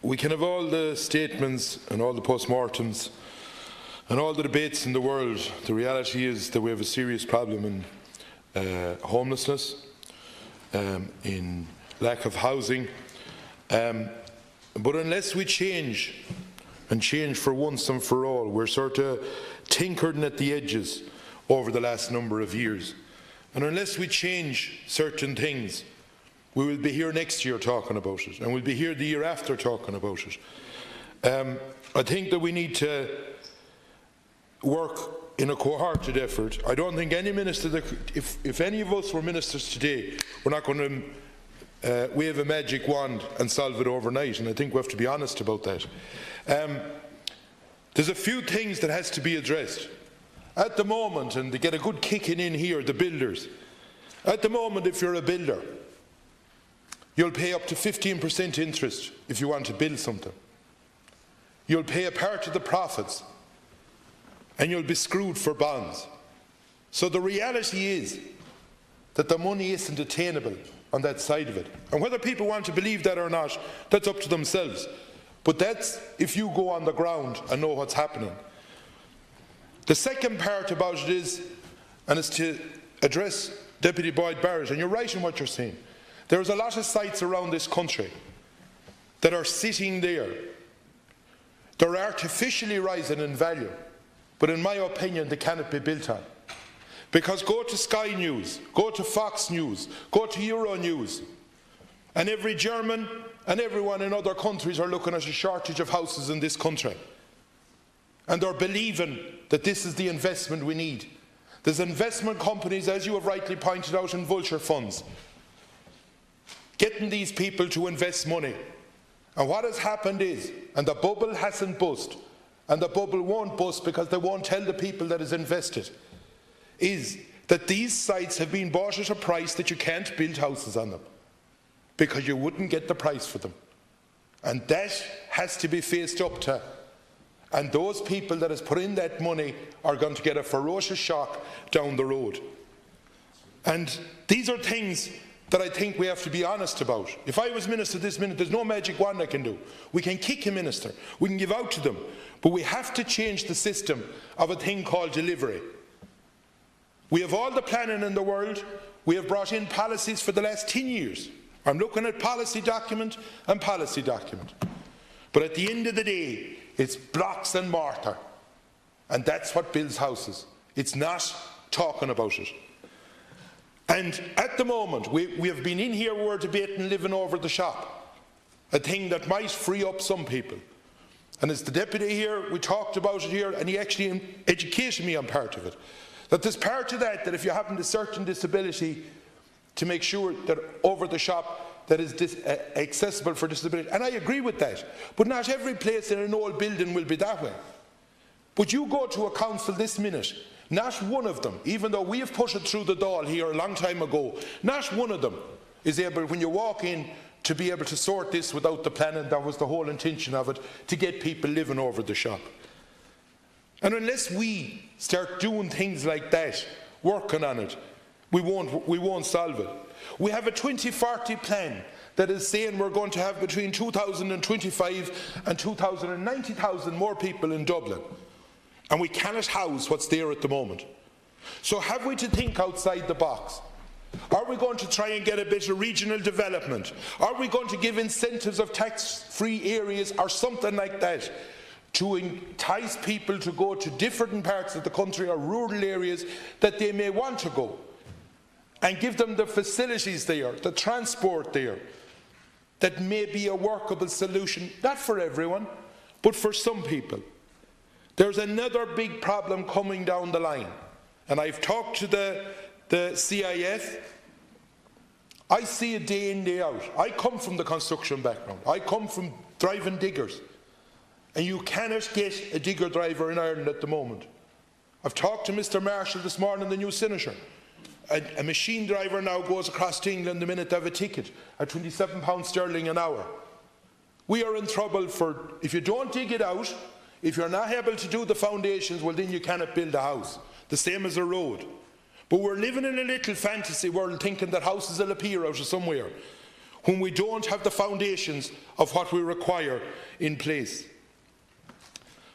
We can have all the statements and all the post-mortems and all the debates in the world. The reality is that we have a serious problem in homelessness, in lack of housing. But unless we change, and change for once and for all, we're sort of tinkering at the edges over the last number of years. And unless we change certain things, we will be here next year talking about it, and we'll be here the year after talking about it. I think that we need to work in a cohorted effort. I don't think any minister, if any of us were ministers today, we're not going to wave a magic wand and solve it overnight, and I think we have to be honest about that. There's a few things that has to be addressed. At the moment, and they get a good kicking in here, the builders. At the moment, if you're a builder, you'll pay up to 15% interest if you want to build something. You'll pay a part of the profits, and you'll be screwed for bonds. So the reality is that the money isn't attainable on that side of it. And whether people want to believe that or not, that's up to themselves. But that's if you go on the ground and know what's happening. The second part about it is, and it's to address Deputy Boyd Barrett, and you're right in what you're saying. There's a lot of sites around this country that are sitting there. They're artificially rising in value, but in my opinion they cannot be built on. Because go to Sky News, go to Fox News, go to Euro News, and every German and everyone in other countries are looking at a shortage of houses in this country. And they're believing that this is the investment we need. There's investment companies, as you have rightly pointed out, in vulture funds, getting these people to invest money. And what has happened is, and the bubble hasn't bust, and the bubble won't bust because they won't tell the people that is invested, is that these sites have been bought at a price that you can't build houses on them because you wouldn't get the price for them. And that has to be faced up to. And those people that has put in that money are going to get a ferocious shock down the road. And these are things that I think we have to be honest about. If I was minister this minute, there's no magic wand I can do. We can kick a minister, we can give out to them, but we have to change the system of a thing called delivery. We have all the planning in the world. We have brought in policies for the last 10 years. I'm looking at policy document and policy document. But at the end of the day, it's blocks and mortar. And that's what builds houses. It's not talking about it. And at the moment, we have been in here, we're debating living over the shop, a thing that might free up some people. And as the deputy here, we talked about it here, and he actually educated me on part of it. That there's part of that if you have a certain disability, to make sure that over the shop that is accessible for disability. And I agree with that. But not every place in an old building will be that way. But you go to a council this minute, not one of them, even though we have pushed it through the Dail here a long time ago, not one of them is able, when you walk in, to be able to sort this without the planning. That was the whole intention of it, to get people living over the shop. And unless we start doing things like that, working on it, we won't solve it. We have a 2040 plan that is saying we're going to have between 2025 and 290,000 more people in Dublin. And we cannot house what's there at the moment. So have we to think outside the box? Are we going to try and get a bit of regional development? Are we going to give incentives of tax-free areas or something like that to entice people to go to different parts of the country or rural areas that they may want to go, and give them the facilities there, the transport there, that may be a workable solution, not for everyone, but for some people. There's another big problem coming down the line, and I've talked to the CIF. I see it day in, day out. I come from the construction background. I come from driving diggers. And you cannot get a digger driver in Ireland at the moment. I've talked to Mr. Marshall this morning, the new senator. A machine driver now goes across to England the minute they have a ticket at £27 sterling an hour. We are in trouble for, if you don't dig it out, if you're not able to do the foundations, well then you cannot build a house. The same as a road. But we're living in a little fantasy world thinking that houses will appear out of somewhere. when we don't have the foundations of what we require in place.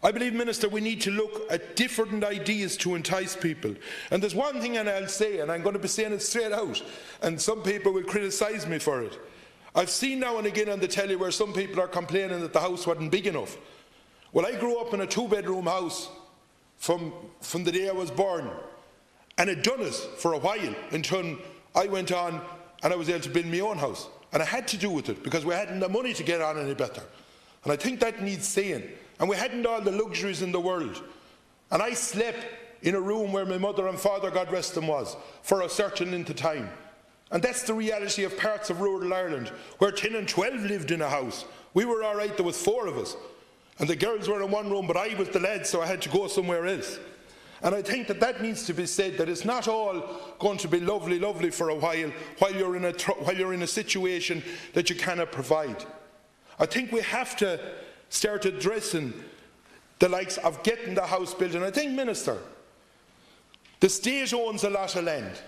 I believe, Minister, we need to look at different ideas to entice people. And there's one thing, and I'll say, and I'm going to be saying it straight out, and some people will criticise me for it. I've seen now and again on the telly where some people are complaining that the house wasn't big enough. Well, I grew up in a 2-bedroom house from the day I was born, and it done it for a while until I went on and I was able to build my own house. And I had to do with it because we hadn't the money to get on any better. And I think that needs saying. And we hadn't all the luxuries in the world. And I slept in a room where my mother and father, God rest them, was for a certain length of time. And that's the reality of parts of rural Ireland, where 10 and 12 lived in a house. We were all right, there was 4 of us. And the girls were in one room, but I was the lad, so I had to go somewhere else. And I think that needs to be said, that it's not all going to be lovely, lovely for a while you're in a situation that you cannot provide. I think we have to start addressing the likes of getting the house built. And I think, Minister, the state owns a lot of land.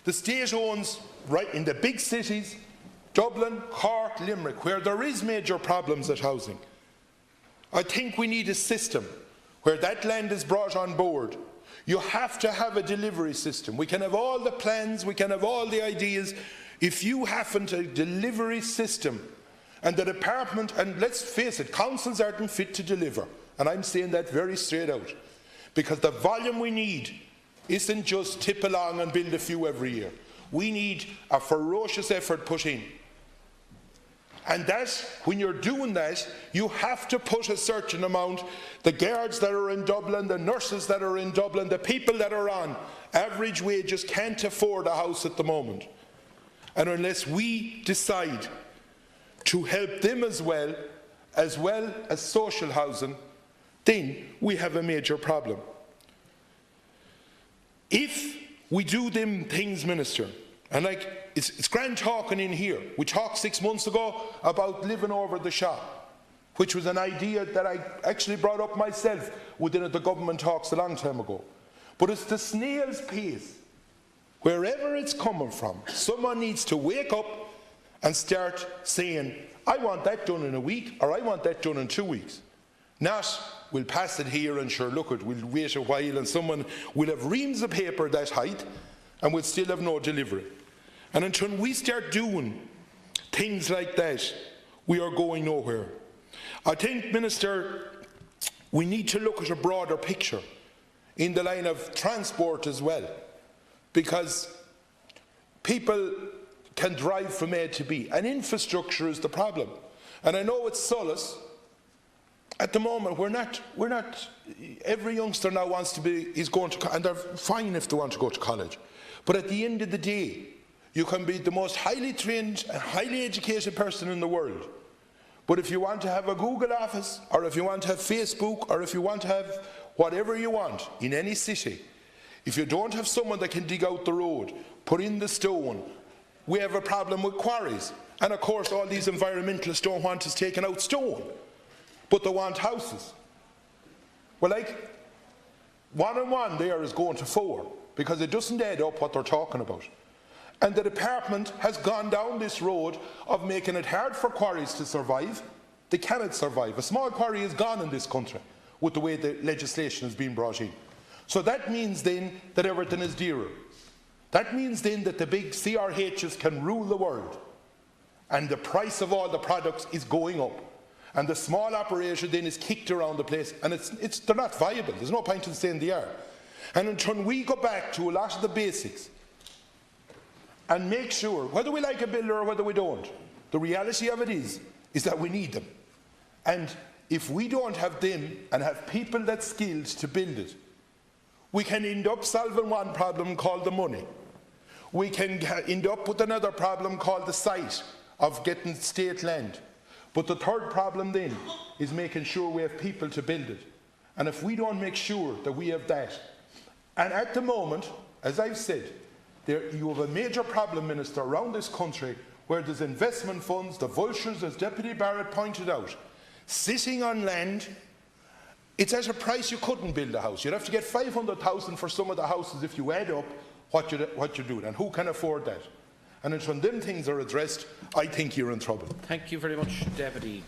The state owns, right in the big cities, Dublin, Cork, Limerick, where there is major problems at housing. I think we need a system where that land is brought on board. You have to have a delivery system. We can have all the plans, we can have all the ideas. If you haven't a delivery system, and the department, and let's face it, councils aren't fit to deliver. And I'm saying that very straight out. Because the volume we need isn't just tip along and build a few every year. We need a ferocious effort put in. And that, when you're doing that, you have to put a certain amount. The guards that are in Dublin, the nurses that are in Dublin, the people that are on average wages can't afford a house at the moment. And unless we decide to help them as well as social housing, then we have a major problem. If we do them things, Minister, and like it's grand talking in here. We talked 6 months ago about living over the shop, which was an idea that I actually brought up myself within the government talks a long time ago. But it's the snail's pace. Wherever it's coming from, someone needs to wake up and start saying, I want that done in a week, or I want that done in 2 weeks. Not, we'll pass it here and sure, look it, we'll wait a while and someone will have reams of paper that height and we'll still have no delivery. And until we start doing things like that, we are going nowhere. I think, Minister, we need to look at a broader picture in the line of transport as well, because people can drive from A to B, and infrastructure is the problem. And I know it's solace. At the moment, we're not. Every youngster now wants to be, is going to, and they're fine if they want to go to college. But at the end of the day, you can be the most highly trained and highly educated person in the world. But if you want to have a Google office, or if you want to have Facebook, or if you want to have whatever you want in any city, if you don't have someone that can dig out the road, put in the stone, we have a problem with quarries. And of course, all these environmentalists don't want us taking out stone, but they want houses. Well, like, 1 and 1 there is going to 4, because it doesn't add up what they're talking about. And the department has gone down this road of making it hard for quarries to survive. They cannot survive. A small quarry is gone in this country with the way the legislation has been brought in. So that means then that everything is dearer. That means then that the big CRHs can rule the world, and the price of all the products is going up. And the small operation then is kicked around the place, and they're not viable. There's no point in saying they are. And until we go back to a lot of the basics and make sure, whether we like a builder or whether we don't, the reality of it is that we need them. And if we don't have them and have people that's skilled to build it, we can end up solving one problem called the money. We can end up with another problem called the site of getting state land. But the third problem then is making sure we have people to build it. And if we don't make sure that we have that, and at the moment, as I've said, you have a major problem, Minister, around this country where there's investment funds, the vultures, as Deputy Barrett pointed out, sitting on land. It's at a price you couldn't build a house. You'd have to get 500,000 for some of the houses if you add up what you're doing, and who can afford that? And until them things are addressed, I think you're in trouble. Thank you very much, Deputy.